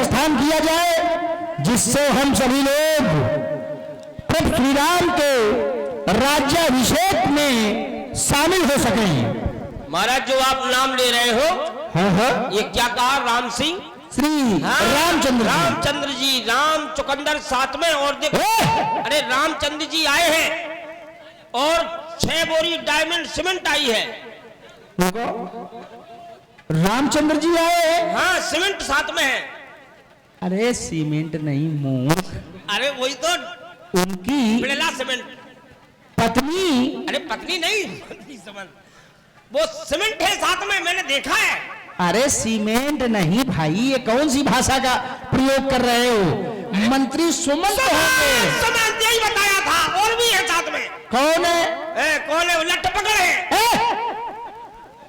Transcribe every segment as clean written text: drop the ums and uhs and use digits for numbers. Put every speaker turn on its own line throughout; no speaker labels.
प्रस्थान किया जाए, जिससे हम सभी लोग प्रभु श्री राम के राज्याभिषेक में शामिल हो सकें।
महाराज जो आप नाम ले रहे हो,
हाँ,
ये क्या कहा? राम सिंह
श्री
रामचंद्र जी, राम चुकंदर साथ में। और देखो, अरे रामचंद्र जी आए हैं और 6 बोरी डायमंड सीमेंट आई है।
रामचंद्र जी आए हैं?
हाँ, सीमेंट साथ में है।
अरे सीमेंट नहीं मूर्ख,
अरे वही तो
उनकी
बिड़ला सीमेंट
पत्नी।
अरे पत्नी नहीं, पत्नी समझ, वो सीमेंट है साथ में, मैंने देखा है।
अरे सीमेंट नहीं भाई, ये कौन सी भाषा का प्रयोग कर रहे हो? मंत्री सुमंत
सुमंत यही बताया था, और भी है साथ में।
कौन है?
कौन है? लठ पकड़ है।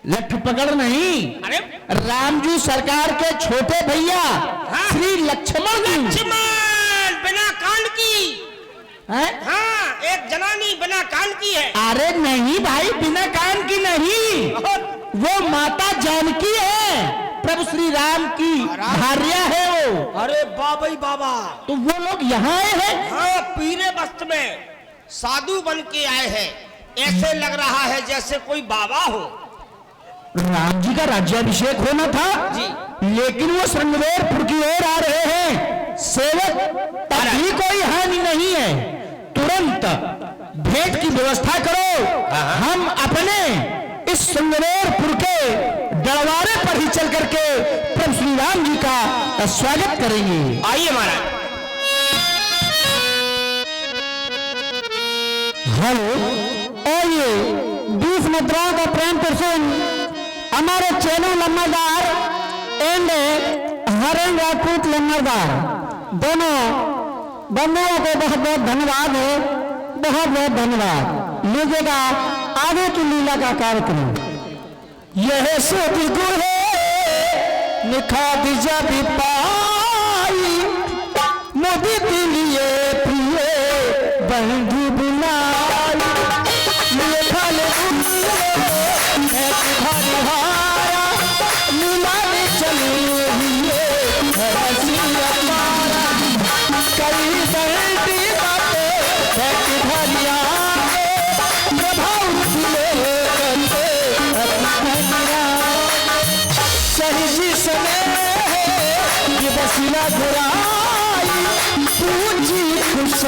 लठ पकड़ नहीं,
अरे
रामजू सरकार के छोटे भैया,
हाँ,
श्री लक्ष्मण
बिना कान की
है?
हाँ, एक जनानी बिना कान की है।
अरे नहीं भाई, बिना कान की नहीं, वो माता जानकी है, प्रभु श्री राम की भार्या है वो।
अरे बाबा ही बाबा,
तो वो लोग यहाँ आए हैं?
हाँ, पीले वस्त्र में साधु बन के आए हैं। ऐसे लग रहा है जैसे कोई बाबा हो।
राम जी का राज्याभिषेक होना था
जी,
लेकिन वो श्रृंगवेरपुर की ओर आ रहे हैं। सेवक अभी कोई हानि नहीं है, तुरंत भेंट की व्यवस्था करो। हम अपने इस श्रृंगवेरपुर के दरबारे पर ही चल करके प्रभु श्री राम जी का स्वागत करेंगे।
आइए महाराज।
हेलो, और ये 20 मुद्राओं का प्रेम प्रसन्न हमारे चैनल लम्बादार एंड हरण राजपूत लम्बादार दोनों बंधुओं को बहुत बहुत धन्यवाद है, बहुत बहुत धन्यवाद। लीजिएगा आगे की लीला का कार्यक्रम। यह सतगुरु निखाद जब पाई, मोदी दिलिए प्रिय बंधु बुलाई, लेखल हरिहारा मिलाने चले हुए हमारा, कई बंटी बातें धरिया प्रभाव सही जी सने बसीला घुराई, पूजी खुश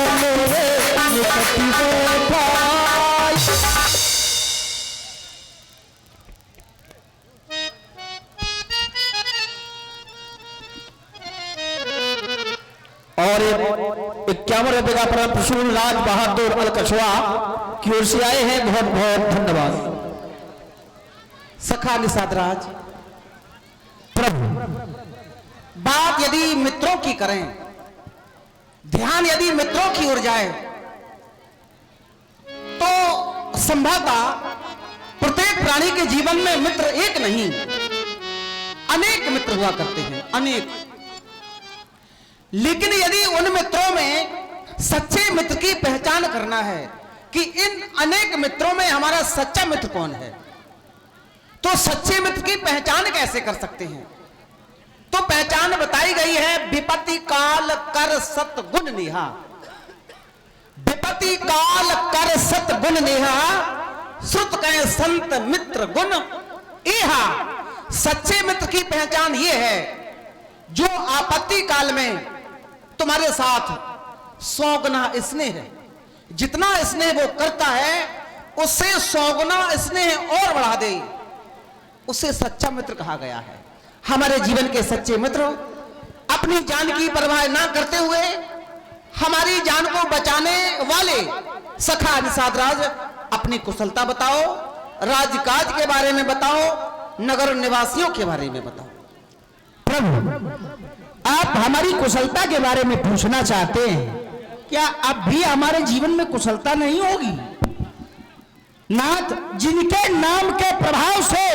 और 51 रुपए का परम प्रसून राज बहादुर अल कछवा की ओर से आए हैं। बहुत बहुत धन्यवाद।
सखा निषाद राज, प्रभु बात यदि मित्रों की करें, ध्यान यदि मित्रों की ओर जाए, तो संभवतः प्रत्येक प्राणी के जीवन में मित्र एक नहीं अनेक मित्र हुआ करते हैं, अनेक। लेकिन यदि उन मित्रों में सच्चे मित्र की पहचान करना है कि इन अनेक मित्रों में हमारा सच्चा मित्र कौन है, तो सच्चे मित्र की पहचान कैसे कर सकते हैं? तो पहचान बताई गई है, विपत्ति काल कर सत गुण नेहा। विपत्ति काल कर सत गुण नेहा, श्रुत कहे संत मित्र गुण एहा। सच्चे मित्र की पहचान ये है जो आपत्ति काल में तुम्हारे साथ 100 गुना स्नेह है, जितना स्नेह वो करता है उससे 100 गुना स्नेह और बढ़ा दे, उसे सच्चा मित्र कहा गया है। हमारे जीवन के सच्चे मित्र अपनी जान की परवाह ना करते हुए हमारी जान को बचाने वाले सखा निषाद राज, अपनी कुशलता बताओ, राजकाज के बारे में बताओ, नगर निवासियों के बारे में बताओ।
प्रभु, आप हमारी कुशलता के बारे में पूछना चाहते हैं, क्या अब भी हमारे जीवन में कुशलता नहीं होगी? नाथ, जिनके नाम के प्रभाव से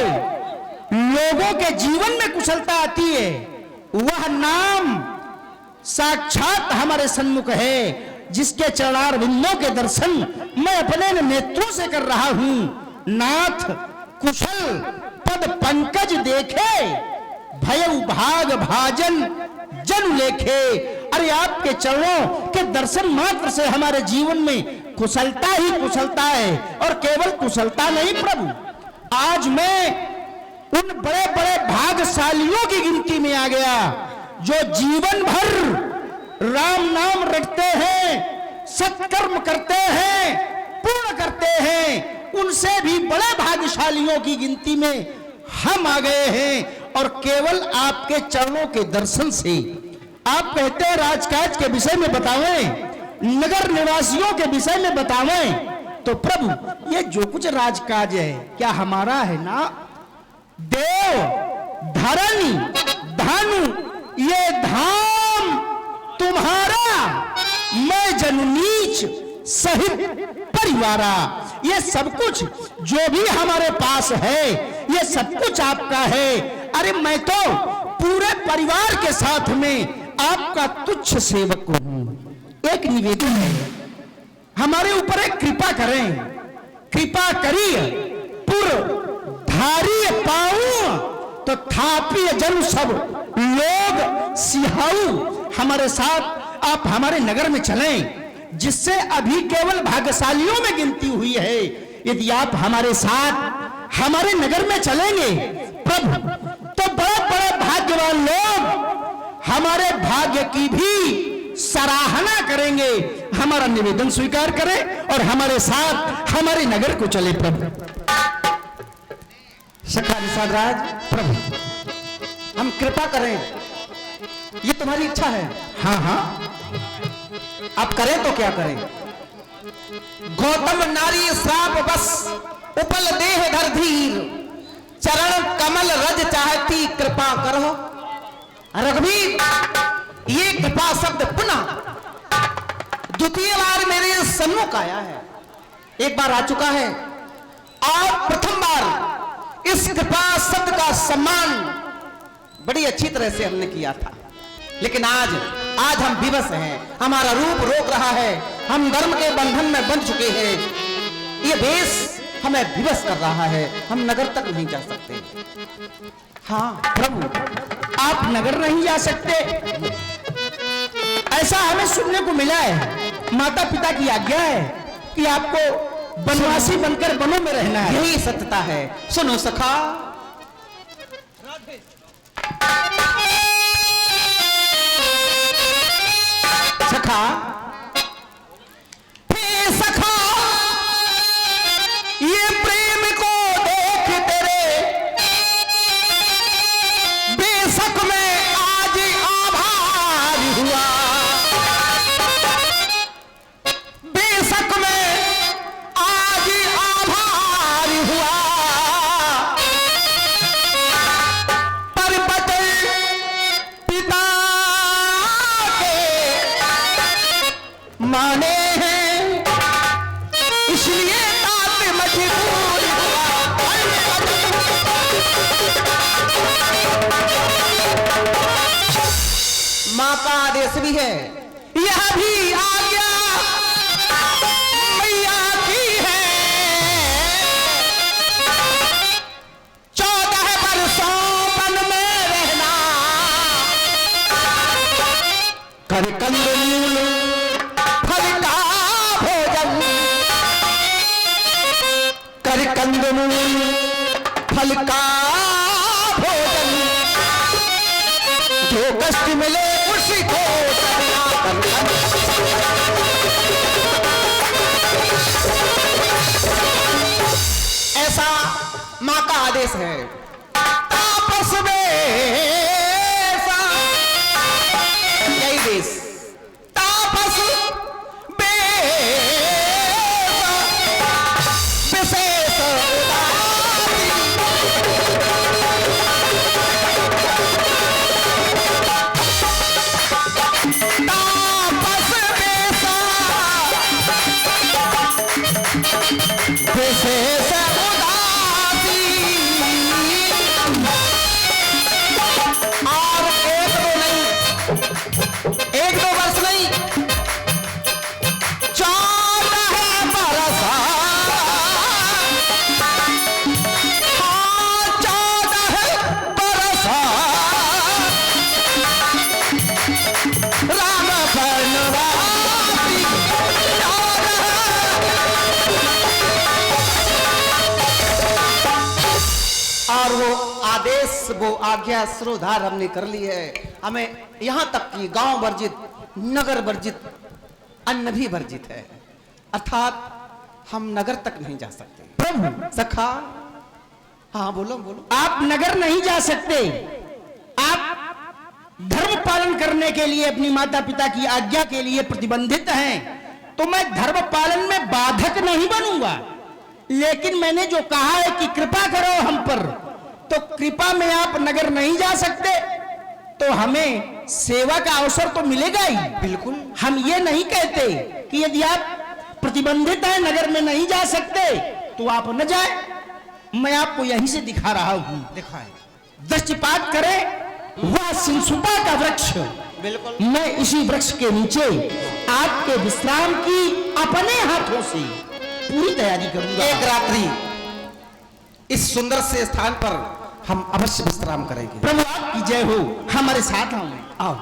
लोगों के जीवन में कुशलता आती है, वह नाम साक्षात हमारे सन्मुख है, जिसके चरणारविंदों के दर्शन मैं अपने नेत्रों से कर रहा हूं। नाथ, कुशल पद पंकज देखे, भय भाग भाजन जन देखे। अरे आपके चरणों के दर्शन मात्र से हमारे जीवन में कुशलता ही कुशलता है, और केवल कुशलता नहीं प्रभु, आज मैं उन बड़े बड़े भाग्यशालियों की गिनती में आ गया जो जीवन भर राम नाम रटते हैं, सत्कर्म करते हैं, पूर्ण करते हैं। उनसे भी बड़े भाग्यशालियों की गिनती में हम आ गए हैं, और केवल आपके चरणों के दर्शन से। आप कहते हैं राजकाज के विषय में बतावें, नगर निवासियों के विषय में बतावें, तो प्रभु ये जो कुछ राजकाज है क्या हमारा है ना? देव धरणी धानु ये धाम तुम्हारा, मैं जनु नीच सहित परिवारा। ये सब कुछ जो भी हमारे पास है ये सब कुछ आपका है। अरे मैं तो पूरे परिवार के साथ में आपका तुच्छ सेवक हूं। एक निवेदन है, हमारे ऊपर एक कृपा करें, कृपा करिए पुर धारिय पाऊं तो थापिय जन सब लोग सिहाऊ। हमारे साथ आप हमारे नगर में चलें, जिससे अभी केवल भाग्यशालियों में गिनती हुई है। यदि आप हमारे साथ हमारे नगर में चलेंगे प्रभु, तो बड़े बड़े भाग्यवान लोग हमारे भाग्य की भी सराहना करेंगे। हमारा निवेदन स्वीकार करें और हमारे साथ हमारे नगर को चले प्रभु।
सखा निषाद राज, प्रभु हम कृपा करें, ये तुम्हारी इच्छा है।
हाँ हाँ,
आप करें तो क्या करें? गौतम नारी श्राप बस उपल देह धर धीर, चरण कमल रज चाहती कृपा करो। रघुवीर, ये कृपा शब्द पुनः द्वितीय बार मेरे सम्मुख आया है। एक बार आ चुका है और प्रथम बार इस कृपा शब्द का सम्मान बड़ी अच्छी तरह से हमने किया था, लेकिन आज हम विवश हैं। हमारा रूप रोक रहा है, हम धर्म के बंधन में बंध चुके हैं। ये वेश हमें विवश कर रहा है, हम नगर तक नहीं जा सकते।
हाँ प्रभु, आप नगर नहीं जा सकते, ऐसा हमें सुनने को मिला है। माता पिता की आज्ञा है कि आपको वनवासी बनकर वनों में रहना है।
यही सत्यता है। सुनो सखा, सखा हे सखा, ये प्रेम को देख तेरे बेशक में आज आभारी हुआ, बेशक में आज आभारी हुआ। पर बचे पिता माने हैं, इसलिए तात मजबूर हुआ। मां का आदेश भी है, यह भी आज्ञा मैया की है। 14 बरसों वन में रहना, कर कंदमूल कर कंदमूल फल का भोजन, जो कष्ट मिले उसी को ऐसा मां का आदेश है। आपस में यही देश तापस विशेष उदासी वो आज्ञा सिरोधार हमने कर ली है। हमें यहां तक कि गांव वर्जित, नगर वर्जित, अन्न भी वर्जित है, अर्थात हम नगर तक नहीं जा सकते।
प्रभु
सखा, हाँ बोलो बोलो।
आप नगर नहीं जा सकते, आप धर्म पालन करने के लिए अपनी माता पिता की आज्ञा के लिए प्रतिबंधित हैं, तो मैं धर्म पालन में बाधक नहीं बनूंगा। लेकिन मैंने जो कहा है कि कृपा करो हम पर, तो कृपा में आप नगर नहीं जा सकते, तो हमें सेवा का अवसर तो मिलेगा ही।
बिल्कुल।
हम ये नहीं कहते कि यदि आप प्रतिबंधित हैं, नगर में नहीं जा सकते, तो आप न जाए। मैं आपको यहीं से दिखा रहा हूं,
दिखाएं।
दृष्टिपात करें, वह सिंसुपा का वृक्ष,
बिल्कुल।
मैं इसी वृक्ष के नीचे आपके विश्राम की अपने हाथों से पूरी तैयारी करूंगा।
एक रात्रि इस सुंदर से स्थान पर हम अवश्य विश्राम करेंगे।
प्रभु आपकी जय हो, हमारे साथ आओ।
आओ।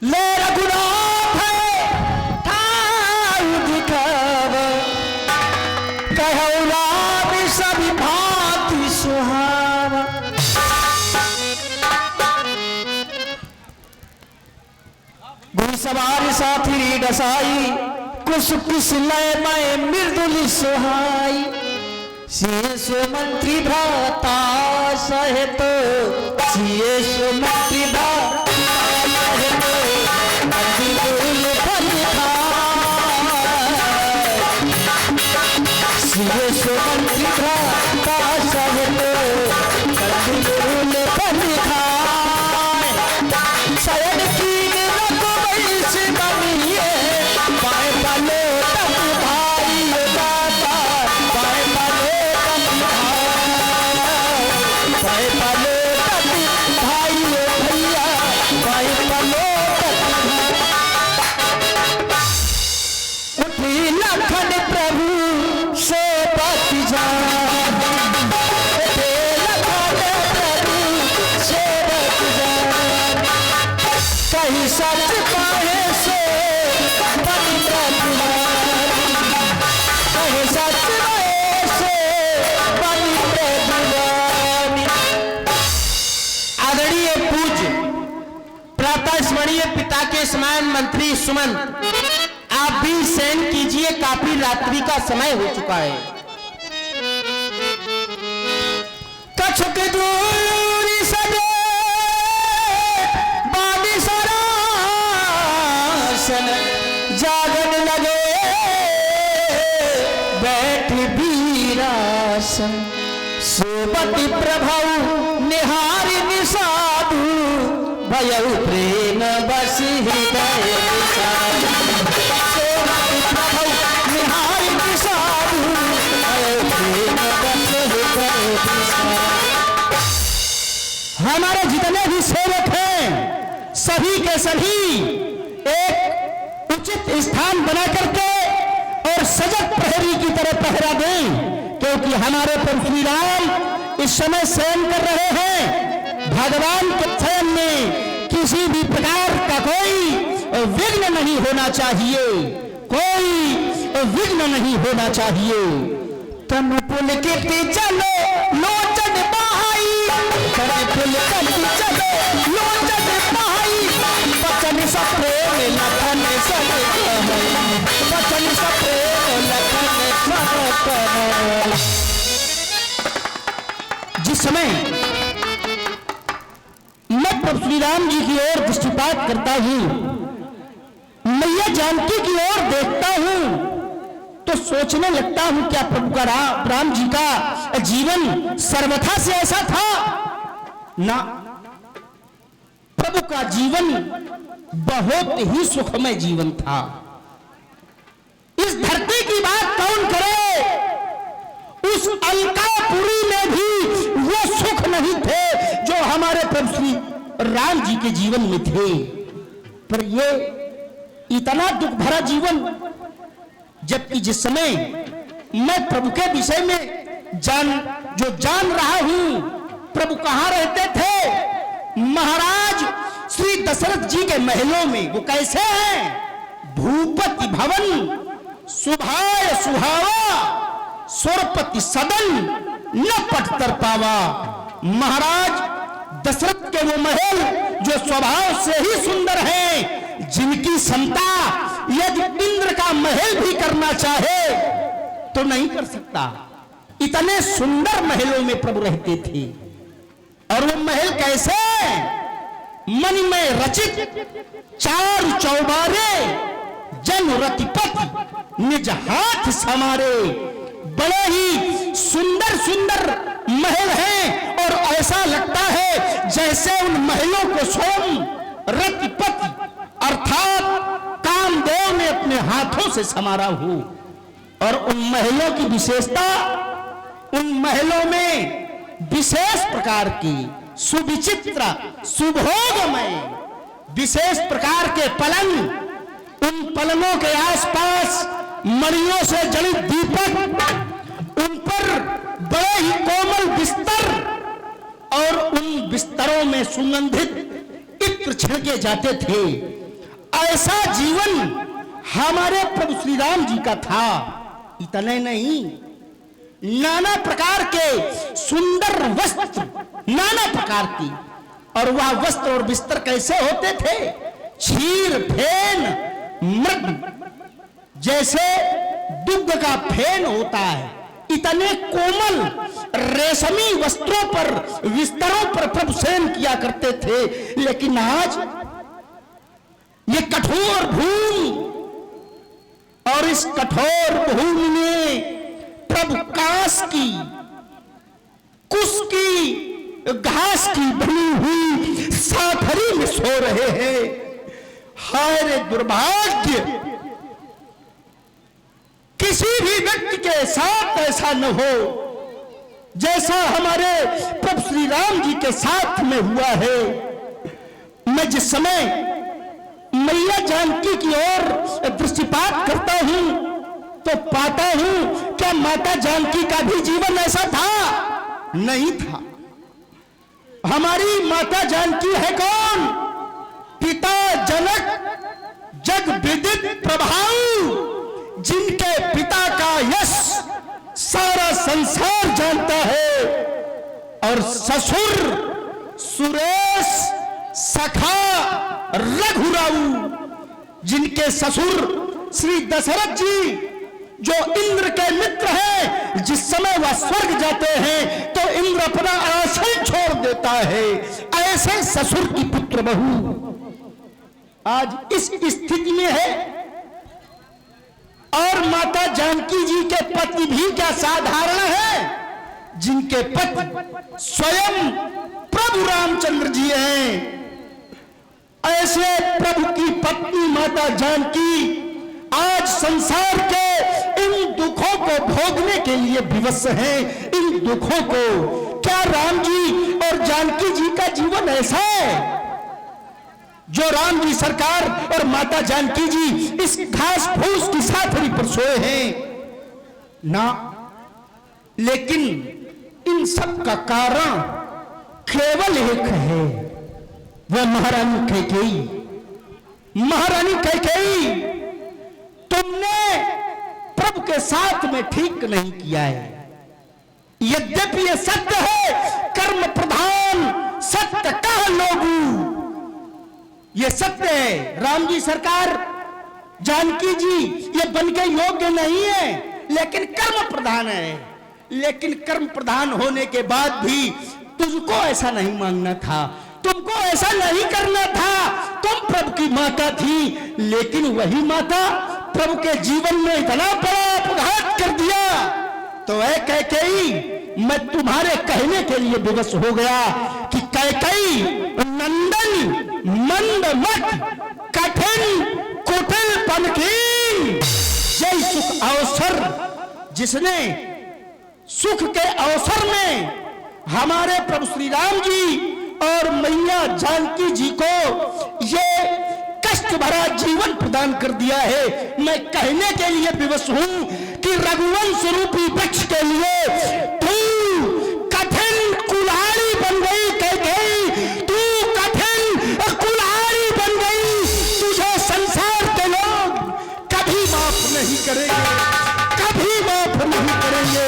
ले रघुनाथ ठाऊ दिखाव, कहौ राम सभी भांति सुहावा। घुड़सवार साथी डसाई, कुछ किस लय मैं मृदुल सुहाई। शेष मंत्री भ्राता सहित, शेष मंत्री भ्राता सहित, अंबिल फल खाए। शेष मंत्री भ्राता सहित, अंबिल फल खाए। शयन कीन रघुवंश बनिए, पाए पालो तब भाई दाता, पाए पालो तब भाई, पाए पालो तब भाई भैया, पाए पालो तब। उठी लखन प्रभु से पति जान, उठी लखन प्रभु से पति जान। कहीं सच पाए से बनी प्रतिमान, कहीं सच पाए से बनी प्रतिमान। आदरणीय पूज्य प्रातः स्मरणीय पिता के समान मंत्री सुमन, आप भी शयन कीजिए, काफी रात्रि का समय हो चुका है। कछुक दूरी सजे बादी सरासन, जागन लगे बैठ वीरासन। सोबति प्रभु निहारी निसाधु, भयउ प्रेम बस हृदय विषादु। सोबति प्रभु निहारी निसाधु, भयउ प्रेम बस हृदय विषादु। हमारे जितने भी सेवक हैं, सभी के सभी एक उचित स्थान बना करके और सजग प्रहरी की तरह पहरा दें, क्योंकि हमारे प्रभु श्री राम इस समय शयन कर रहे हैं। भगवान के शयन में किसी भी प्रकार का कोई विघ्न नहीं होना चाहिए, कोई विघ्न नहीं होना चाहिए। तनु पुल के चलो लोचन बहाई, तनु पुल के चलो लोचन बहाई। बचन सप्रेम लखन सब कहई, बचन सप्रेम लखन सब कहई। जिस समय मैं प्रभु श्री राम जी की ओर दृष्टिपात करता हूं, मैया जानकी की ओर देखता हूं, तो सोचने लगता हूं क्या प्रभु का राम जी का जीवन सर्वथा से ऐसा था? ना, प्रभु का जीवन बहुत ही सुखमय जीवन था। इस धरती की बात कौन करे, उस अलकापुरी में भी वो सुख नहीं थे जो हमारे प्रभु श्री राम जी के जीवन में थे। पर ये इतना दुख भरा जीवन, जबकि जिस समय मैं प्रभु के विषय में जान रहा हूं, प्रभु कहां रहते थे? महाराज श्री दशरथ जी के महलों में। वो कैसे हैं? भूपति भवन, सुभाय सुहावा, स्वरपति सदन न पट कर पावा। महाराज दशरथ के वो महल जो स्वभाव से ही सुंदर हैं, जिनकी क्षमता यदि इंद्र का महल भी करना चाहे तो नहीं कर सकता। इतने सुंदर महलों में प्रभु रहते थे। और वो महल कैसे? मन में रचित चार चौबारे, जन रतिपति निज हाथ समारे। बड़े ही सुंदर सुंदर महल हैं और ऐसा लगता है जैसे उन महलों को स्वयं रतिपति अर्थात कामदेव ने अपने हाथों से समारा हो। और उन महलों की विशेषता, उन महलों में विशेष प्रकार की सुविचित्र सुभोगमय विशेष प्रकार के पलंग, उन पलंगों के आसपास मणियों से जड़ित दीपक, उन पर बड़े ही कोमल बिस्तर और उन बिस्तरों में सुगंधित इत्र छिड़के जाते थे। ऐसा जीवन हमारे प्रभु श्री राम जी का था। इतने नहीं, नाना प्रकार के सुंदर वस्त्र, नाना प्रकार की। और वह वस्त्र और बिस्तर कैसे होते थे? क्षीर फेन मृग, जैसे दुग्ध का फेन होता है, इतने कोमल रेशमी वस्त्रों पर, बिस्तरों पर प्रभु शयन किया करते थे। लेकिन आज ये कठोर भूमि, और इस कठोर भूमि में प्रभु कांस की, कुश की, घास की बनी हुई साथरी में सो रहे हैं। हाय रे दुर्भाग्य! किसी भी व्यक्ति के साथ ऐसा न हो जैसा हमारे प्रभु श्री राम जी के साथ में हुआ है। मैं जिस समय मैया जानकी की ओर दृष्टिपात करता हूं तो पाता हूं क्या माता जानकी का भी जीवन ऐसा था? नहीं था। हमारी माता जानकी है कौन? पिता जनक जग विदित प्रभाव, जिनके पिता का यश सारा संसार जानता है। और ससुर सुरेश सखा रघुराऊ, जिनके ससुर श्री दशरथ जी जो इंद्र के मित्र हैं, जिस समय वह स्वर्ग जाते हैं तो इंद्र अपना आसन छोड़ देता है। ऐसे ससुर की पुत्र बहू आज इस स्थिति में है। और माता जानकी जी के पति भी क्या साधारण है, जिनके पति स्वयं प्रभु रामचंद्र जी हैं। ऐसे प्रभु की पत्नी माता जानकी आज संसार के इन दुखों को भोगने के लिए विवश हैं। इन दुखों को क्या राम जी और जानकी जी का जीवन ऐसा है जो राम जी सरकार और माता जानकी जी इस घास फूस की साथरी पर सोए हैं? ना, लेकिन इन सब का कारण केवल एक है, वह महारानी कैकेयी। महारानी कैकेयी, तुमने प्रभु के साथ में ठीक नहीं किया है। यद्यपि यह सत्य है, कर्म प्रधान सत्य कह लोगू, ये सत्य है। राम जी सरकार, जानकी जी ये बन के योग्य नहीं है, लेकिन कर्म प्रधान है। लेकिन कर्म प्रधान होने के बाद भी तुझको ऐसा नहीं मांगना था, तुमको ऐसा नहीं करना था। तुम प्रभु की माता थी, लेकिन वही माता प्रभु के जीवन में इतना बड़ा अपघात कर दिया। तो ऐ कैकेयी, मैं तुम्हारे कहने के लिए विवश हो गया कि कैकेयी नंदन मंद मत कठिन कुटिल पनकीन, जय सुख अवसर, जिसने सुख के अवसर में हमारे प्रभु श्री राम जी और मैया जानकी जी को ये कष्ट भरा जीवन प्रदान कर दिया है। मैं कहने के लिए विवश हूं कि रघुवंश रूपी वृक्ष के लिए तू कठिन कुल्हाड़ी बन गई कैकेयी, तू कठिन कुल्हाड़ी बन गई। तुझे संसार के लोग कभी माफ नहीं करेंगे, कभी माफ नहीं करेंगे।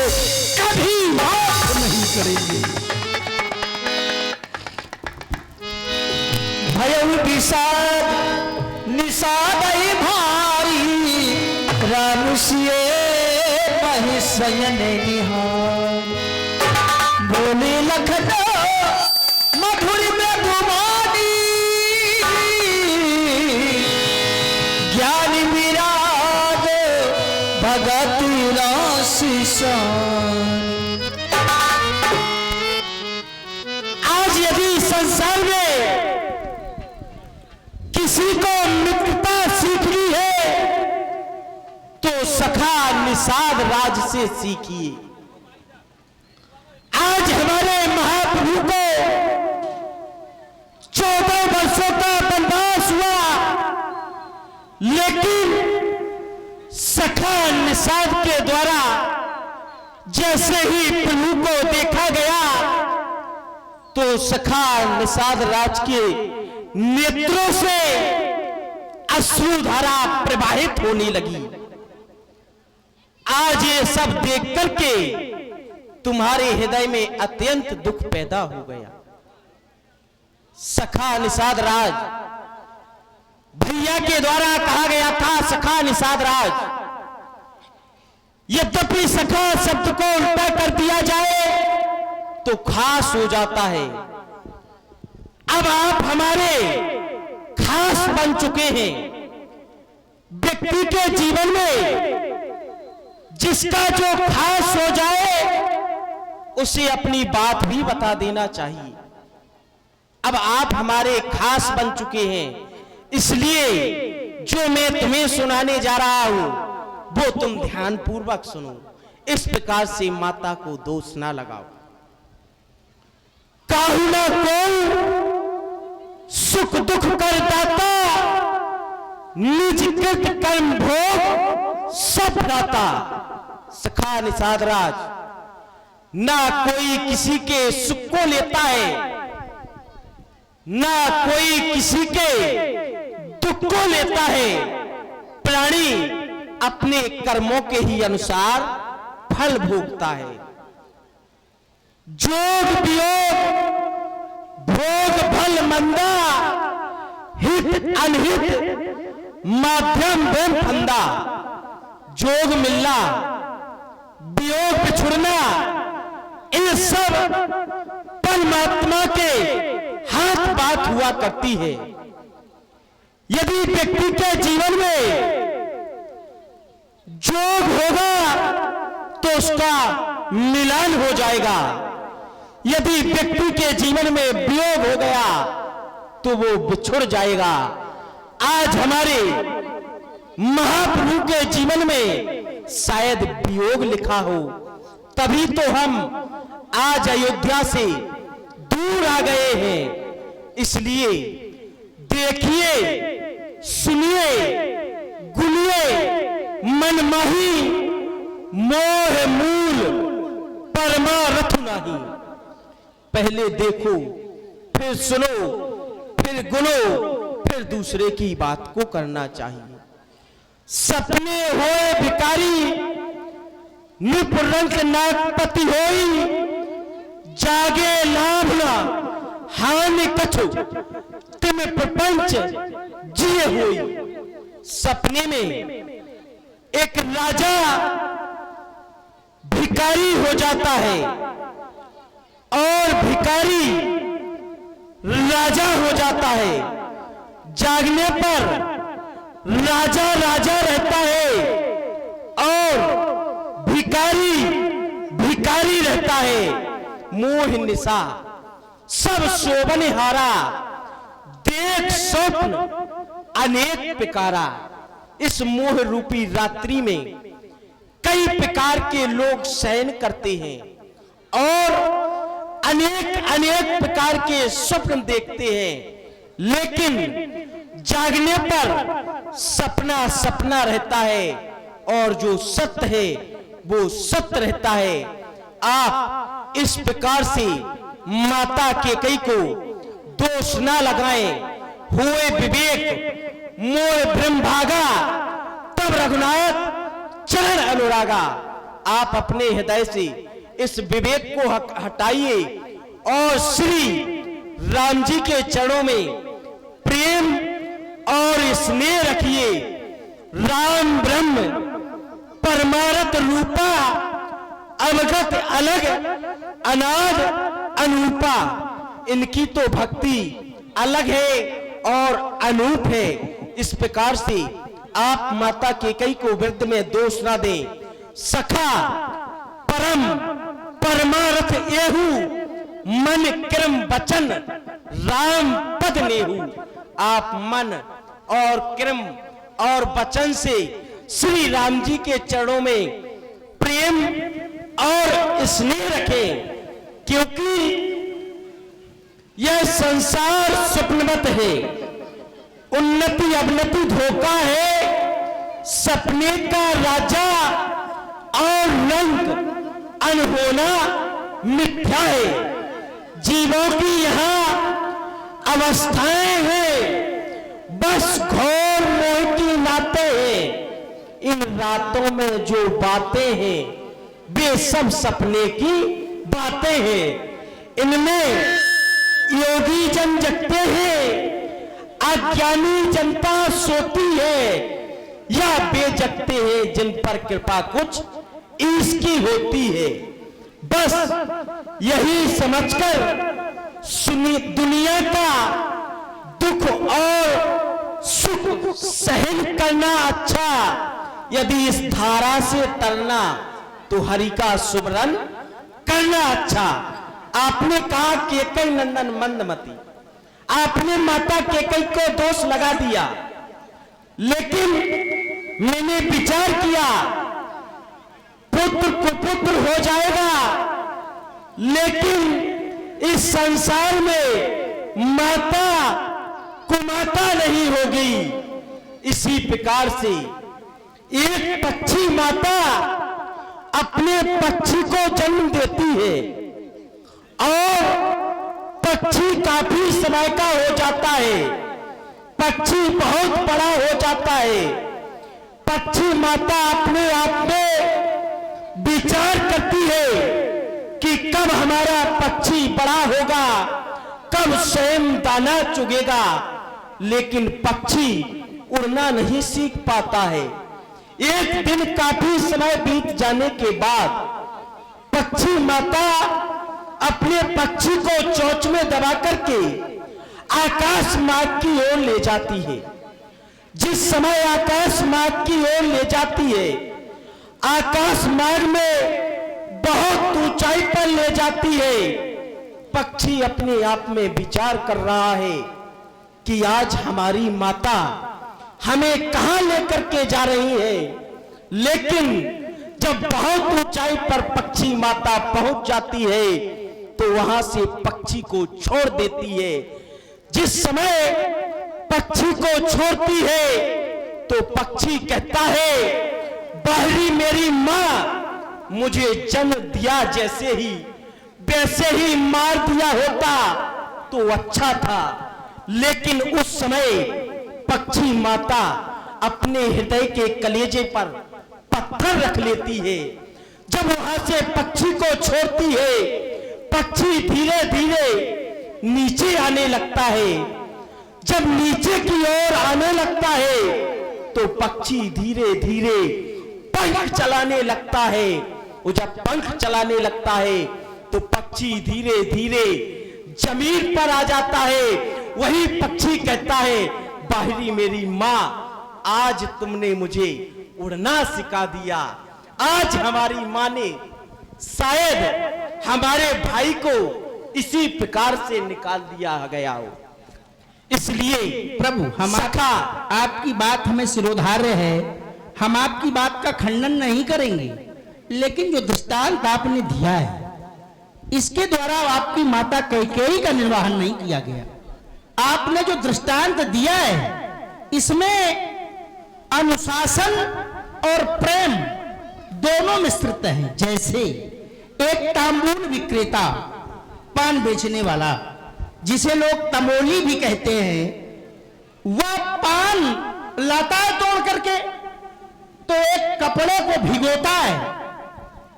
विषाद निषाद भारी राम सिए पहि सयन निहार बोले लखनऊ मधुर मधुमानी ज्ञान विराज भगत राशि आज यदि संसार में किसी को मित्रता सीखनी है तो सखा निषाद राज से सीखिए। आज हमारे महाप्रभु को 14 वर्षों का वनवास हुआ, लेकिन सखा निषाद के द्वारा जैसे ही प्रभु को देखा गया तो सखा निषाद राज के नेत्रों से अश्रुधारा प्रवाहित होने लगी। आज ये सब देख करके तुम्हारे हृदय में अत्यंत दुख पैदा हो गया। सखा निषाद राज भैया के द्वारा कहा गया था सखा निषाद राज, यद्यपि सखा शब्द को उल्टा कर दिया जाए तो खास हो जाता है। अब आप हमारे खास बन चुके हैं। व्यक्ति के जीवन में जिसका जो खास हो जाए उसे अपनी बात भी बता देना चाहिए। अब आप हमारे खास बन चुके हैं, इसलिए जो मैं तुम्हें सुनाने जा रहा हूं वो तुम ध्यान पूर्वक सुनो। इस प्रकार से माता को दोष ना लगाओ। काहू ना कोई सुख दुख कर दाता, निज कृत कर्म भोग सब दाता। सखा निषाद राज, ना कोई किसी के सुख को लेता है, ना कोई किसी के दुख को लेता है। प्राणी अपने कर्मों के ही अनुसार फल भोगता है। जोग वियोग भोग फल मंदा, हित अनहित माध्यम वेम फंदा। जोग मिलना, वियोग बिछुड़ना, ये सब परमात्मा के हाथ बात हुआ करती है। यदि व्यक्ति के जीवन में जोग होगा तो उसका मिलन हो जाएगा, यदि व्यक्ति के जीवन में वियोग हो गया तो वो बिछुड़ जाएगा। आज हमारे महाप्रभु के जीवन में शायद वियोग लिखा हो, तभी तो हम आज अयोध्या से दूर आ गए हैं। इसलिए देखिए, सुनिए, गुनिए, मनमाही मोह मूल परमारथ नहीं। पहले देखो, फिर सुनो, फिर गुनो, फिर दूसरे की बात को करना चाहिए। सपने होए भिकारी, निपुरंक नागपति होई, जागे लाभ ना हानि कछु, तुम प्रपंच जिए होई। सपने में एक राजा भिकारी हो जाता है और भिकारी राजा हो जाता है। जागने पर राजा राजा रहता है और भिकारी भिकारी रहता है। मोह निशा सब शोभन हारा, देख स्वप्न अनेक पिकारा। इस मोह रूपी रात्रि में कई प्रकार के लोग शयन करते हैं और अनेक अनेक प्रकार के स्वप्न देखते हैं, लेकिन जागने पर सपना सपना रहता है और जो सत्य है वो सत्य रहता है। आप इस प्रकार से माता केकई को दोष ना लगाएं। हुए विवेक मोह भ्रम भागा, तब रघुनाथ चरण अनुरागा। आप अपने हृदय से इस विवेक को हटाइए और श्री राम जी के चरणों में प्रेम और स्नेह रखिए। राम ब्रह्म परमारथ रूपा, अवगत अलग, अनाद अनूपा। इनकी तो भक्ति अलग है और अनूप है। इस प्रकार से आप माता केकई को वृद्ध में दोष ना दें। सखा परम परमारथ एहू, मन क्रम वचन राम पद नेहू। आप मन और क्रम और वचन से श्री राम जी के चरणों में प्रेम और स्नेह रखें, क्योंकि यह संसार स्वप्नवत है। उन्नति अवनति धोखा है, सपने का राजा और रंग अनहोना मिथ्या है। जीवों की यहाँ अवस्थाएं हैं, बस घोर मोह की नाते हैं। इन रातों में जो बातें हैं वे सब सपने की बातें हैं। इनमें योगी जन जगते हैं, अज्ञानी जनता सोती है, या वे जगते हैं जिन पर कृपा कुछ इसकी होती है। बस यही समझकर सुनी दुनिया का दुख और सुख सहन करना अच्छा। यदि इस धारा से तरना तो हरि का सुमरन करना अच्छा। आपने कहा केकई नंदन मंदमती, आपने माता केकई को दोष लगा दिया, लेकिन मैंने विचार किया पुत्र कुपुत्र हो जाएगा, लेकिन इस संसार में माता कुमाता नहीं होगी। इसी प्रकार से एक पक्षी माता अपने पक्षी को जन्म देती है और पक्षी काफी समय का हो जाता है, पक्षी बहुत बड़ा हो जाता है। पक्षी माता अपने आप में विचार करती है कि कब हमारा पक्षी बड़ा होगा, कब स्वयं दाना चुगेगा, लेकिन पक्षी उड़ना नहीं सीख पाता है। एक दिन काफी समय बीत जाने के बाद पक्षी माता अपने पक्षी को चोंच में दबा करके आकाश मार्ग की ओर ले जाती है। जिस समय आकाश मार्ग की ओर ले जाती है, आकाश मार्ग में बहुत ऊंचाई पर ले जाती है। पक्षी अपने आप में विचार कर रहा है कि आज हमारी माता हमें कहां लेकर के जा रही है। लेकिन जब बहुत ऊंचाई पर पक्षी माता पहुंच जाती है तो वहां से पक्षी को छोड़ देती है। जिस समय पक्षी को छोड़ती है तो पक्षी कहता है, बाहरी मेरी मां मुझे जन्म दिया जैसे ही वैसे ही मार दिया होता तो अच्छा था। लेकिन उस समय पक्षी माता अपने हृदय के कलेजे पर पत्थर रख लेती है। जब वहां से पक्षी को छोड़ती है, पक्षी धीरे धीरे नीचे आने लगता है। जब नीचे की ओर आने लगता है तो पक्षी धीरे धीरे पंख चलाने लगता है। वो जब पंख चलाने लगता है तो पक्षी धीरे धीरे जमीन पर आ जाता है। वही पक्षी कहता है, बाहरी मेरी मां आज तुमने मुझे उड़ना सिखा दिया। आज हमारी मां ने शायद हमारे भाई को इसी प्रकार से निकाल दिया गया हो। इसलिए
प्रभु हम
सखा
आपकी बात हमें सिरोधार्य है, हम आपकी बात का खंडन नहीं करेंगे, लेकिन जो दृष्टांत आपने दिया है इसके द्वारा आपकी माता कैकेयी का निर्वाहन नहीं किया गया। आपने जो दृष्टांत दिया है इसमें अनुशासन और प्रेम दोनों मिश्रित हैं। जैसे एक तांबूल विक्रेता, पान बेचने वाला, जिसे लोग तमोली भी कहते हैं, वह पान लाता है तोड़ करके तो एक कपड़े को भिगोता है।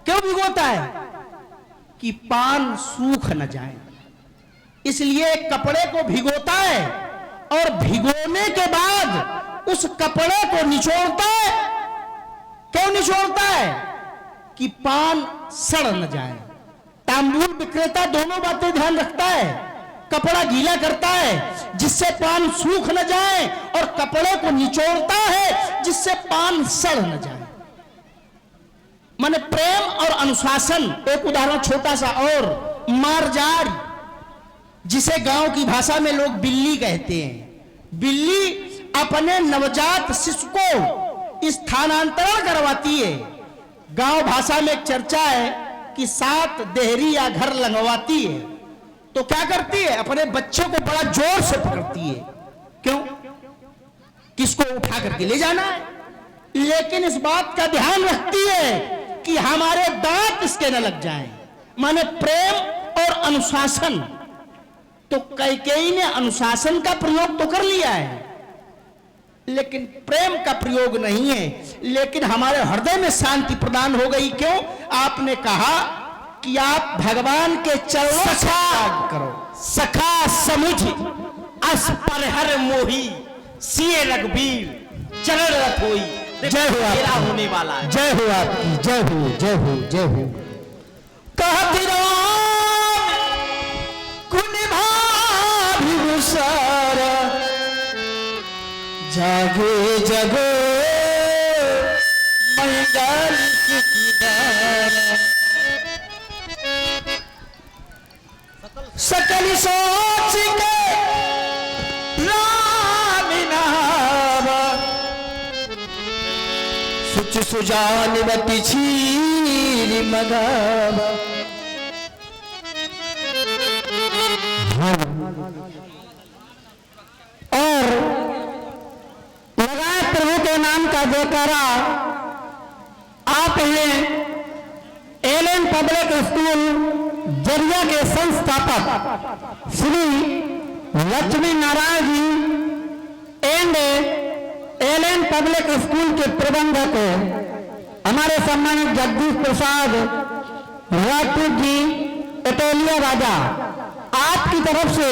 क्यों भिगोता है? कि पान सूख न जाए, इसलिए एक कपड़े को भिगोता है और भिगोने के बाद उस कपड़े को निचोड़ता है। क्यों निचोड़ता है? कि पान सड़ न जाए। तांबूल विक्रेता दोनों बातें ध्यान रखता है। कपड़ा गीला करता है जिससे पान सूख न जाए, और कपड़े को निचोड़ता है जिससे पान सड़ न जाए। माने प्रेम और अनुशासन। एक उदाहरण छोटा सा और, मारजार, जिसे गांव की भाषा में लोग बिल्ली कहते हैं। बिल्ली अपने नवजात शिशु को स्थानांतरण करवाती है। गांव भाषा में एक चर्चा है कि 7 देहरी या घर लगवाती है। तो क्या करती है? अपने बच्चे को बड़ा जोर से पकड़ती है। क्यों? किसको उठा करके ले जाना है, लेकिन इस बात का ध्यान रखती है कि हमारे दांत इसके न लग जाएं। माने प्रेम और अनुशासन। तो कैकेयी ने अनुशासन का प्रयोग तो कर लिया है, लेकिन प्रेम का प्रयोग नहीं है। लेकिन हमारे हृदय में शांति प्रदान हो गई। क्यों? आपने कहा कि आप भगवान के चरणों से त्याग करो।
सखा समुझ अस परहर मोही, सिए रघुबीर चरण रथ होई।
जय हो
मेरा
आपकी।
होने वाला है।
जय हो आपकी, जय हो, जय हो, जय हो। कहती राम कुन भाभिभूषार, जागे जगो मंगल सुखदार। सकल सोच के राम नाम, सुच सुजानवती छीर मगावा। और लगाए प्रभु के नाम का जयकारा। आप हैं एलएन पब्लिक स्कूल जरिया के संस्थापक Shri Lakshmi Narayan ji and LN public school के प्रबंधक हमारे सम्मानित जगदीश प्रसाद राजपूत जी एटोलिया राजा, आपकी तरफ से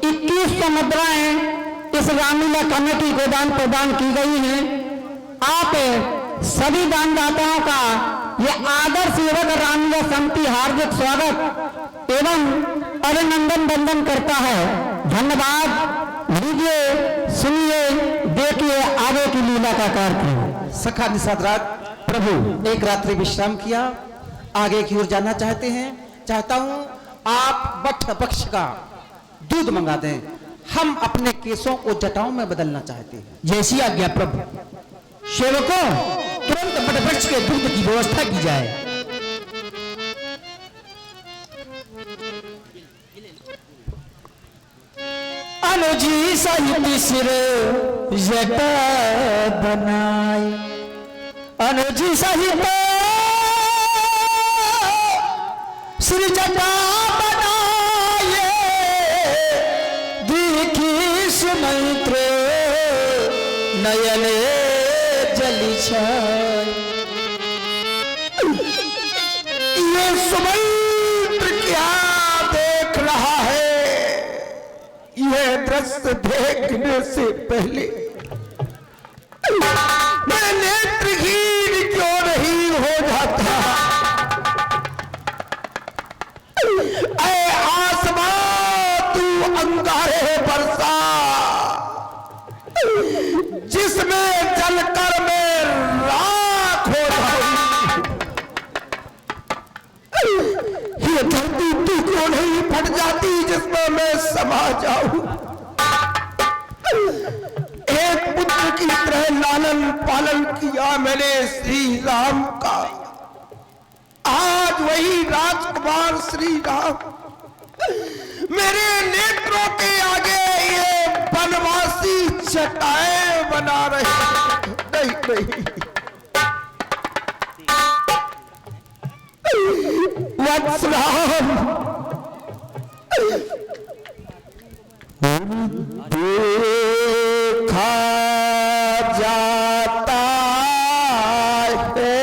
2100 मुद्राएं इस रामलीला कमेटी को दान प्रदान की गई हैं। आप सभी दानदाताओं का यह आदर सेवक रामलीला समिति हार्दिक स्वागत एवं अभिनंदन वंदन करता है। धन्यवाद। लीजिए, सुनिए, देखिए आगे की लीला का कार्यक्रम।
सखा निषाद राज प्रभु एक रात्रि विश्राम किया, आगे की ओर जाना चाहते हैं। चाहता हूं आप बठ पक्ष का दूध मंगा दें। हम अपने केसों को जटाओं में बदलना चाहते हैं।
जैसी आज्ञा प्रभु। सेवकों, तुरंत बटवृक्ष के दूध की व्यवस्था की जाए। अनुजी सहित सिर जटा बनाए, अनुजी सहित सिर जटा बनाए, देखी सुमंत्र नयन जली छाए। ये सुमंत्र क्या देख रहा है? यह दृश्य देखने से पहले मैं नेत्रहीन क्यों नहीं हो जाता? ऐ आसमां तू अंगारे बरसा, जिसमें जलकर मैं राख हो जाऊं। ये धरती तू क्यों नहीं फट जाती जिसमें मैं समा जाऊं? एक पुत्र की तरह लालन पालन किया मैंने श्री राम का। आज वही राजकुमार श्री राम मेरे नेत्रों के आगे ये वनवासी चटाएं बना रहे हैं। नहीं वत्स राम, देखा जाता है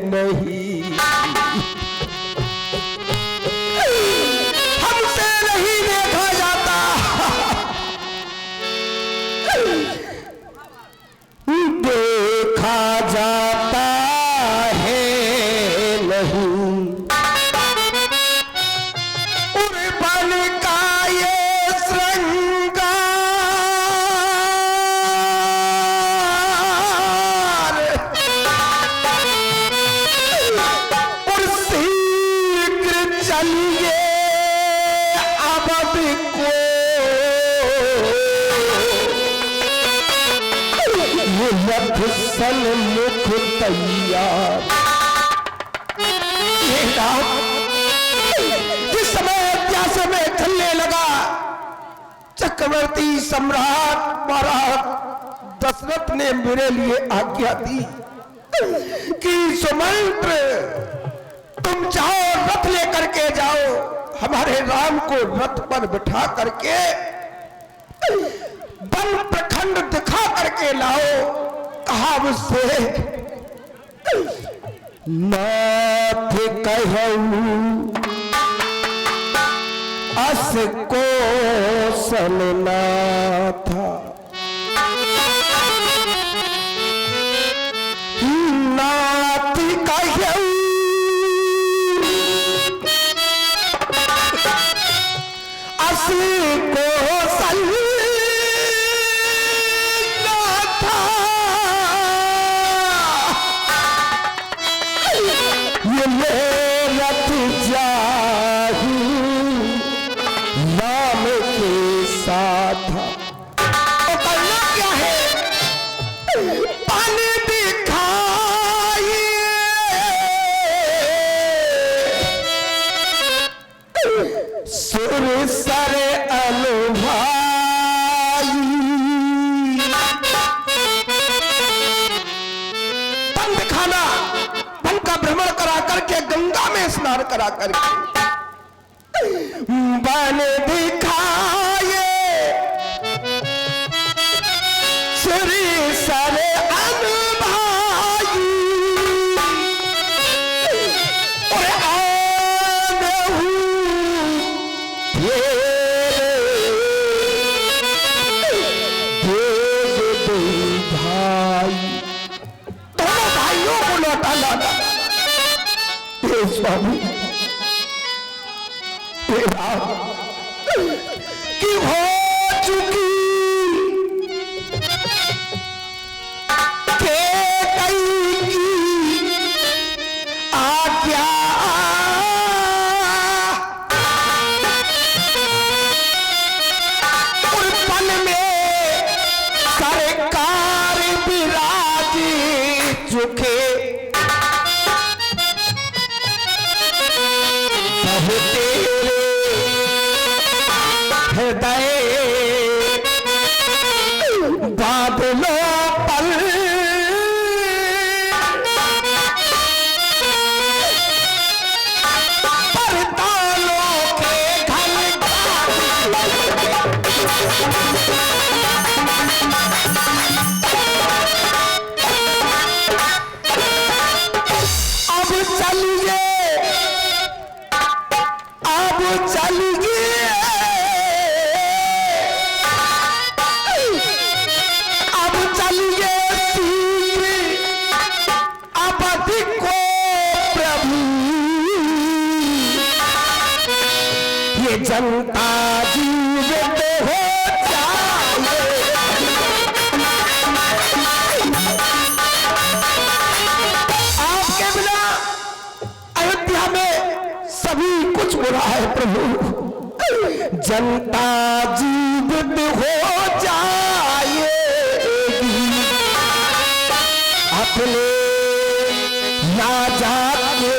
नहीं, हमसे नहीं देखा जाता। अवधि को ये रथ सन्मुख तैयार। ये रात जिस समय अत्याशा में चलने लगा, चक्रवर्ती सम्राट महाराज दशरथ ने मेरे लिए आज्ञा दी कि सुमंत्र तुम जाओ, रथ लेकर के जाओ, हमारे राम को रथ पर बिठा करके वन प्रखंड दिखा करके लाओ। कहा उससे, नाथ कहूं अस कौशल नाथा, नाथ कहूं अस कौशल नाथा, ये रथ जाहू नाम के साथ। तो करना क्या है? पानी दिखाइए, सुर सर अनुभाई, वन दिखाना, वन का भ्रमण करा करके गंगा में स्नान करा करके वन दिखाए, श्री सर अनुभाई, और आनहु देव भाई। दोनों भाइयों को लौटा लाना। हे स्वामी, कि हो चुकी के कई की आज्ञा, उर्पण में सरकार विराजी चुके, हृदय बादलों पर परतालों के घन अब चलिए, अब चलिए, अब चलिए शीघ्र अवधि को प्रभु, ये जनता जीवित हो जाए। आपके बिना अयोध्या में सभी कुछ हो रहा है प्रभु, जनता जीवित हो जाएगी, अपने राजा को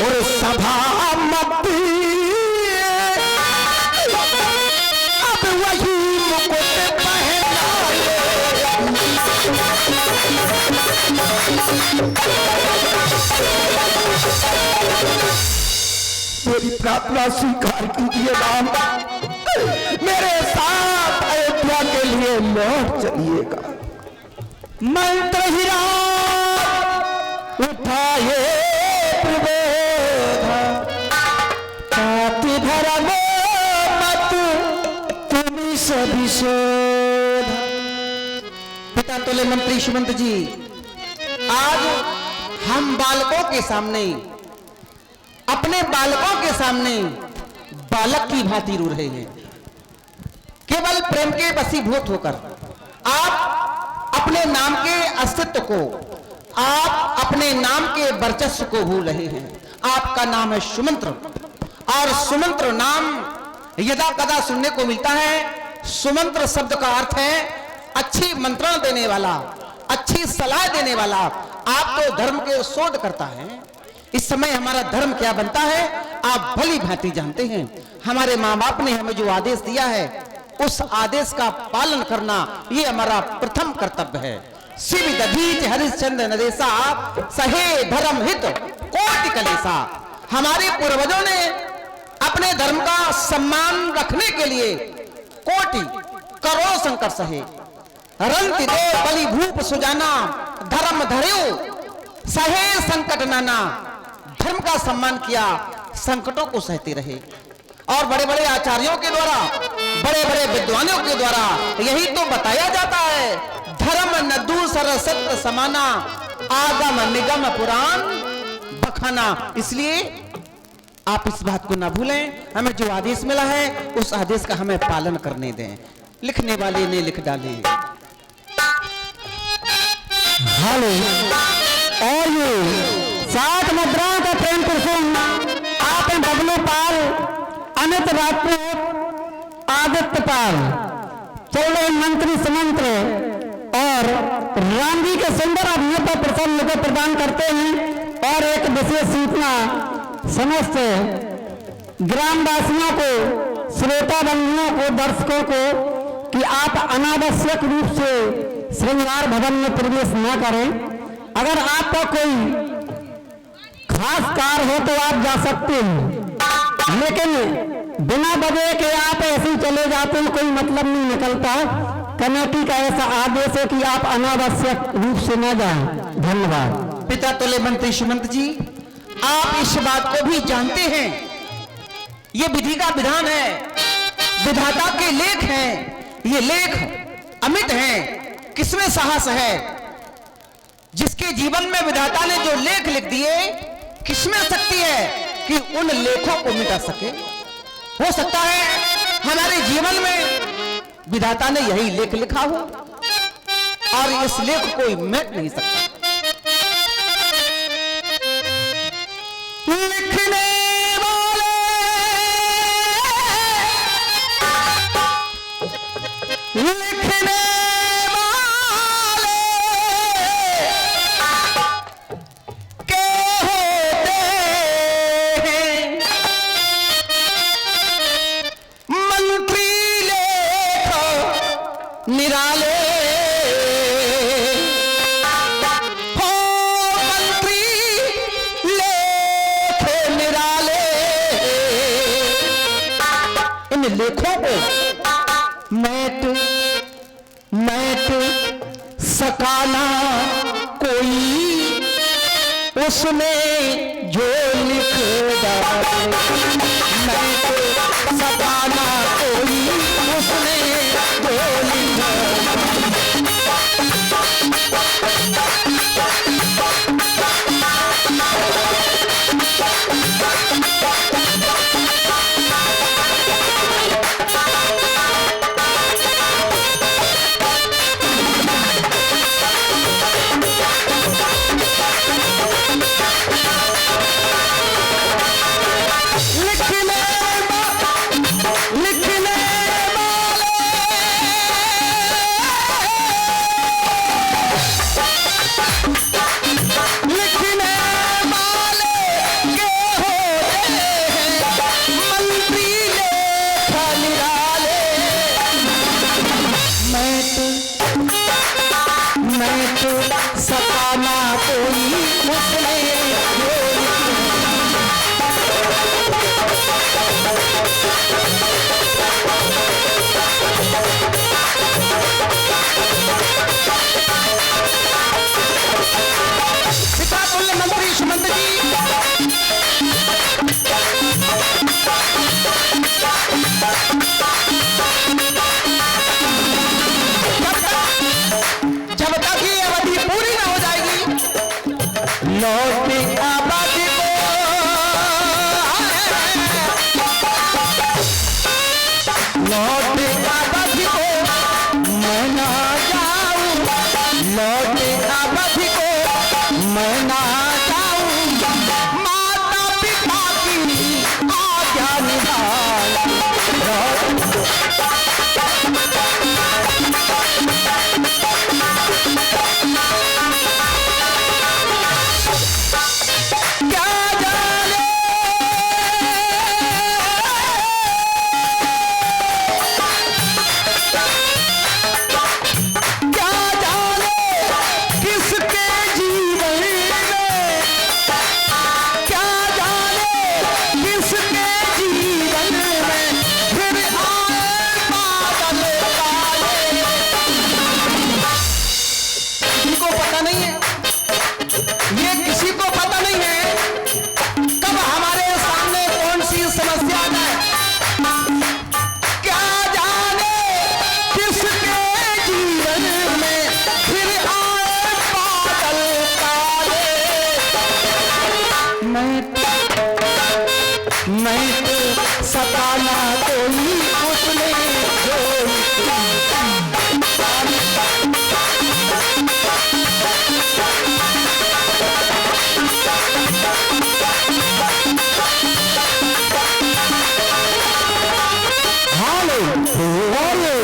और सभा मत अब वही मुकुट पहनाए। मेरी प्रार्थना स्वीकार कीजिए राम, मेरे साथ अयोध्या के लिए लौट चलिएगा। मंत्र ही राम उठाए प्रबोधा, ताति धर्म मत तुम्ही सभी शोधा।
पिता तोले मंत्री सुमंत जी, आज हम बालकों के सामने, अपने बालकों के सामने बालक की भांति रो रहे हैं। केवल प्रेम के वशीभूत होकर आप अपने नाम के अस्तित्व को, आप अपने नाम के वर्चस्व को भूल रहे हैं। आपका नाम है सुमंत्र, और सुमंत्र नाम यदा कदा सुनने को मिलता है। सुमंत्र शब्द का अर्थ है अच्छी मंत्रण देने वाला, अच्छी सलाह देने वाला। आप तो धर्म के शोध करता है, इस समय हमारा धर्म क्या बनता है आप भली भांति जानते हैं। हमारे माँ बाप ने हमें जो आदेश दिया है उस आदेश का पालन करना ये हमारा प्रथम कर्तव्य है। शिव दधीच हरिश्चंद्र नरेशा सहे धर्म हित कोटि कलेसा। हमारे पूर्वजों ने अपने धर्म का सम्मान रखने के लिए कोटि करोड़ संकट सहे। रंति दे बलि भूप सुजाना धर्म धर्यो सहे संकट नाना। धर्म का सम्मान किया, संकटों को सहते रहे। और बड़े बड़े आचार्यों के द्वारा, बड़े बड़े विद्वानों के द्वारा यही तो बताया जाता है, धर्म न दूसर सत्य समाना आगम निगम पुराण बखाना। इसलिए आप इस बात को ना भूलें, हमें जो आदेश मिला है उस आदेश का हमें पालन करने दें। लिखने वाले ने लिख डाले।
हेलो, और ये 7 मुद्राओं का प्रेम प्रसंग आप हैं बबलू पाल, अमित राजपूत, आदित्य पाल, चल रहे मंत्री सुमंत्र और राम जी के सुंदर अभिनय पर प्रसन्न को प्रदान करते हैं। और एक विशेष सूचना समस्त ग्रामवासियों को, श्रोता बंधुओं को, दर्शकों को कि आप अनावश्यक रूप से श्रृंगार भवन में प्रवेश न करें। अगर आपका कोई खास कार्य हो तो आप जा सकते हैं, लेकिन बिना वजह के आप ऐसे ही चले जाते हैं, कोई मतलब नहीं निकलता। कमेटी का ऐसा आदेश है कि आप अनावश्यक रूप से न जाएं। धन्यवाद।
पिता तुल्य मंत्री सुमंत जी, आप इस बात को भी जानते हैं, ये विधि का विधान है, विधाता के लेख हैं। ये लेख अमित हैं, किसमें साहस है? जिसके जीवन में विधाता ने जो लेख लिख दिए, किसमें शक्ति है कि उन लेखों को मिटा सके? हो सकता है हमारे जीवन में विधाता ने यही लेख लिखा हो और इस लेख कोई मिट नहीं सकता। लिखने वाले, लिखने वाले के होते हैं मंत्री लेख निराले। लेखों को मैट सकाना कोई, उसमें जो लिख डाले। मैट सकाना कोई, उसमें जो लिख लिखने
सका ना कोई उसने जोई। हालो हालो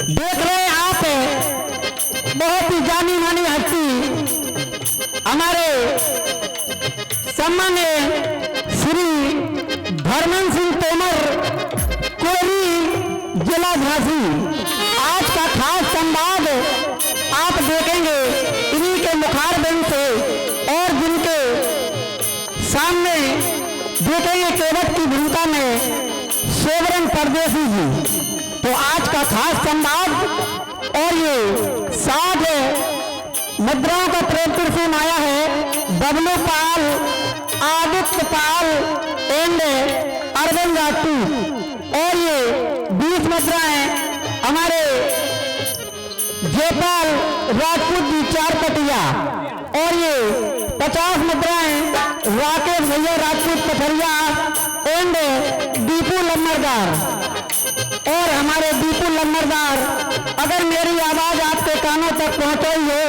देख रहे हैं आप, बहुत ही जानी मानी हस्ती हमारे सम्मान्य श्री धर्मेंद्र सिंह तोमर, कोरी, जिला झांसी। आज का खास संवाद आप देखेंगे इन्हीं के मुखारबिंद से, और जिनके सामने देखेंगे केवट की भूमिका में सोवरन परदेसी जी। तो आज का खास संवाद और ये 7 मुद्राओं का प्रदर्शन आया है बबलू पाल, आदित्य पाल एंड अरविंद राजपूत। और ये 20 मुद्राएं हमारे जयपाल राजपूत जी चारपटिया, और ये 50 मुद्राएं राकेश भैया राजपूत पथरिया एंड दीपू लम्बरदार। और हमारे दीपू लम्बरदार, अगर मेरी आवाज आपके कानों तक पहुंचाई हो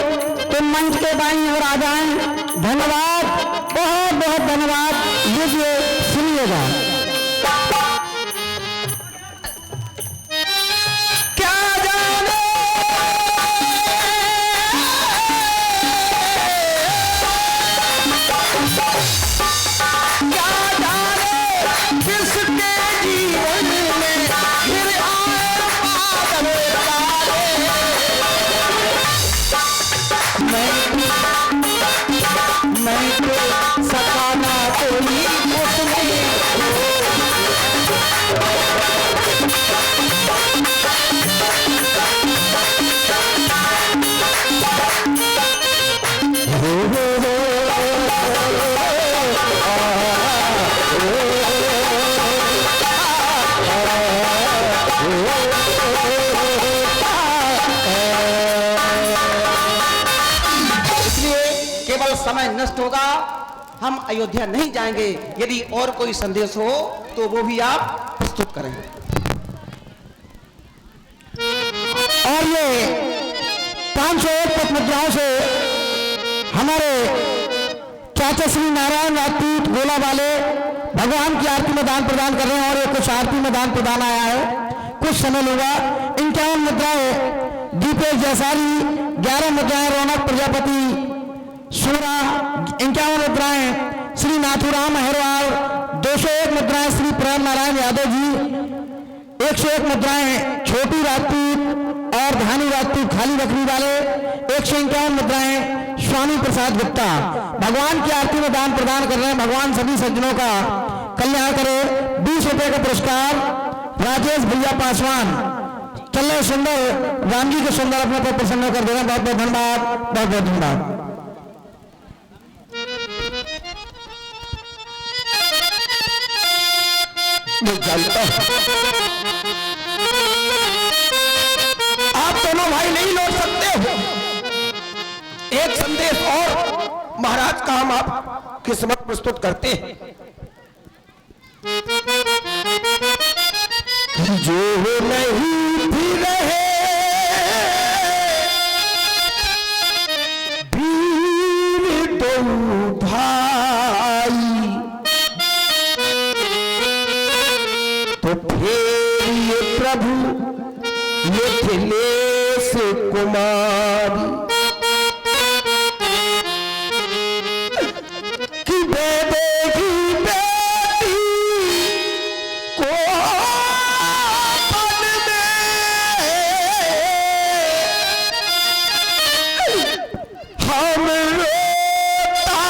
तो मंच के बाईं ओर आ जाएं। धन्यवाद, बहुत बहुत धन्यवाद। लीजिए सुनिएगा। क्या जाने किसके जीवन में फिर आए बादल तारे। मैं तो सका ना कोई उसने
केवल समय नष्ट होगा, हम अयोध्या नहीं जाएंगे। यदि और कोई संदेश हो तो वो भी आप प्रस्तुत करें।
और ये 501 पथ मुद्राओं से हमारे चाचा श्री नारायण राजपूत गोला वाले भगवान की आरती में दान प्रदान कर रहे हैं, और ये कुछ आरती में दान प्रदान आया है। कुछ समय लूंगा। 51 मुद्राएं दीपेश जयसारी, 11 मुद्राएं रौनक प्रजापति सूरा, 51 मुद्राएं श्री नाथुराम अहिरवाल, 201 मुद्राएं श्री प्रेम नारायण यादव जी, 101 मुद्राएं छोटी राजपूत और धानी राजपूत खाली बकरी वाले, 151 मुद्राएं स्वामी प्रसाद गुप्ता। भगवान की आरती में दान प्रदान कर रहे हैं। भगवान सभी सज्जनों का कल्याण करे। 20 रुपए का पुरस्कार राजेश भैया पासवान, चल रहे सुंदर राम जी के सुंदर अपने पर प्रसन्न कर देना। बहुत बहुत धन्यवाद, बहुत बहुत धन्यवाद।
आप दोनों भाई नहीं लौट सकते हो। एक संदेश और महाराज का हम आप किस्मत प्रस्तुत करते हैं।
जो नहीं भी रहे वीर तो भाई, तो फिर ये प्रभु मिथिलेश कुमारी की बेटी को पल में हम रोता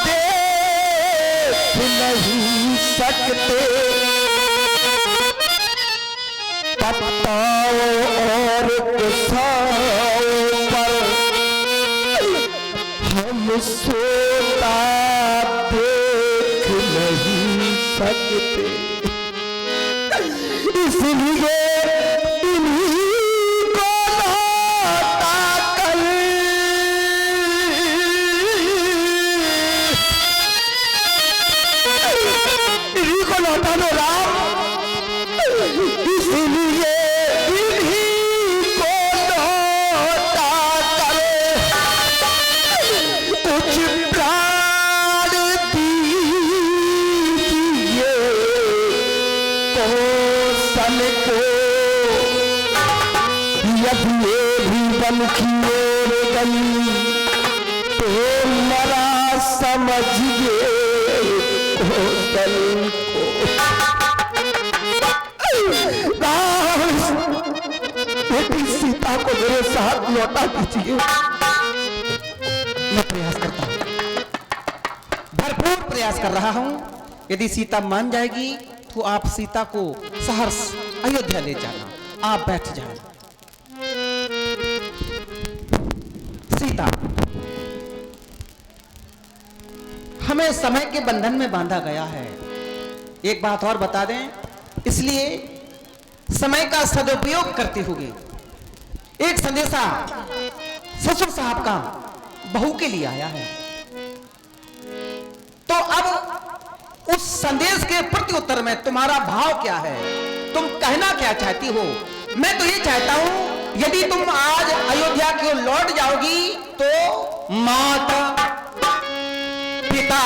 देख नहीं सकते। पत्ताओं और किसाओं पर हम सोता देख नहीं सकते। इसलिए इन्हीं को लौटा कर इन्हीं को को, यदि ये भी बन की ओर गई तो मरा समझिए कौशल को। बेटी सीता को मेरे साथ लौटा दीजिए।
मैं प्रयास करता हूं, भरपूर प्रयास कर रहा हूं। यदि सीता मान जाएगी तो आप सीता को सहर्ष अयोध्या ले जाना। आप बैठ जाए। सीता, हमें समय के बंधन में बांधा गया है। एक बात और बता दें, इसलिए समय का सदुपयोग करते हुए एक संदेशा ससुर साहब का बहू के लिए आया है। तो अब उस संदेश के प्रति उत्तर में तुम्हारा भाव क्या है? तुम कहना क्या चाहती हो? मैं तो ये चाहता हूं, यदि तुम आज अयोध्या की ओर लौट जाओगी तो माता पिता